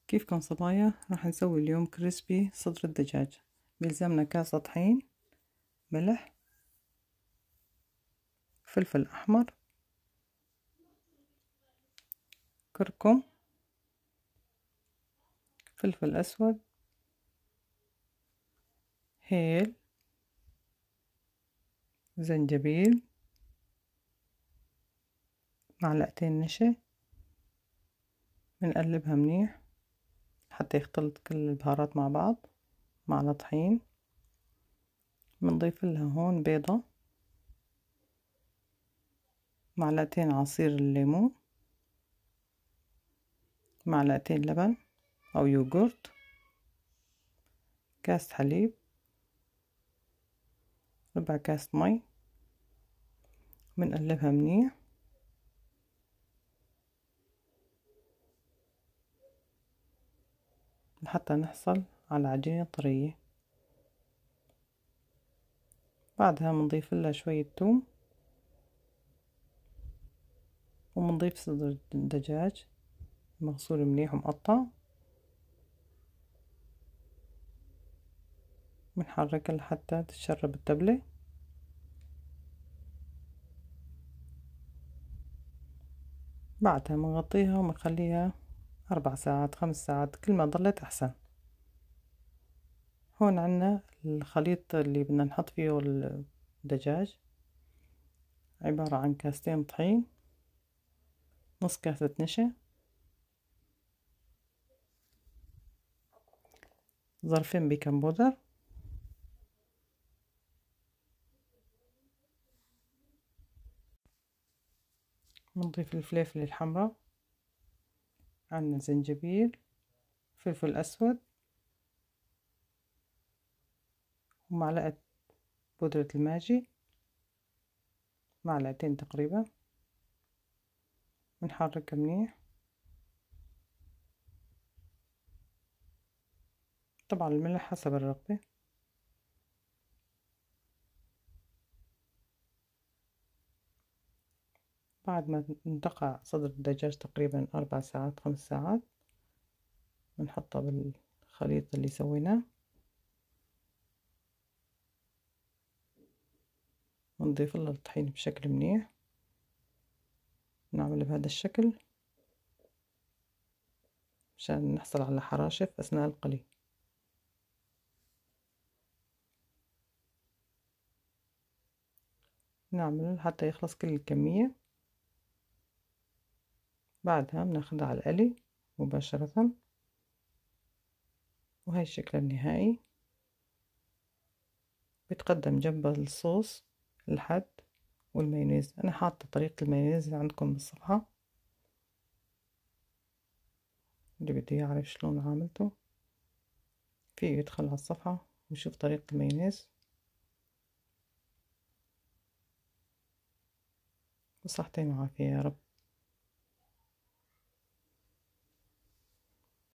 كيفكم صبايا؟ راح نسوي اليوم كريسبي صدر الدجاج. بيلزمنا كاسة طحين، ملح، فلفل أحمر، كركم، فلفل أسود، هيل، زنجبيل، معلقتين نشا. بنقلبها منيح حتى يختلط كل البهارات مع بعض مع الطحين. بنضيف لها هون بيضة، معلقتين عصير الليمون، معلقتين لبن أو يوغورت، كاس حليب، ربع كاس مي. بنقلبها منيح حتى نحصل على عجينة طرية. بعدها بنضيف لها شوية توم، وبنضيف صدر الدجاج مغسول منيح ومقطع. بنحركها لحتى تتشرب التبلة. بعدها بنغطيها وبنخليها 4 ساعات 5 ساعات، كل ما ضلت أحسن. هون عنا الخليط اللي بدنا نحط فيه الدجاج، عبارة عن كاستين طحين، نص كاسة نشا، ظرفين بيكنج بودر، بنضيف الفلفل الحمراء، عنا زنجبيل، فلفل أسود، ومعلقة بودرة الماجي، معلقتين تقريبا. بنحركها منيح. طبعا الملح حسب الرغبة. بعد ما ننتقع صدر الدجاج تقريبا 4 ساعات 5 ساعات، بنحطها بالخليط اللي سويناه، ونضيف لها الطحين بشكل منيح. نعمل بهذا الشكل مشان نحصل على حراشف أثناء القلي. نعمل حتى يخلص كل الكمية. بعدها بناخدها على القلي مباشرة، وهي الشكل النهائي. بيتقدم جنب الصوص الحد والمايونيز. أنا حاطة طريقة المايونيز عندكم بالصفحة، اللي بده يعرف شلون عملته فيه يدخل على الصفحة ويشوف طريقة المايونيز. وصحتين وعافية يا رب.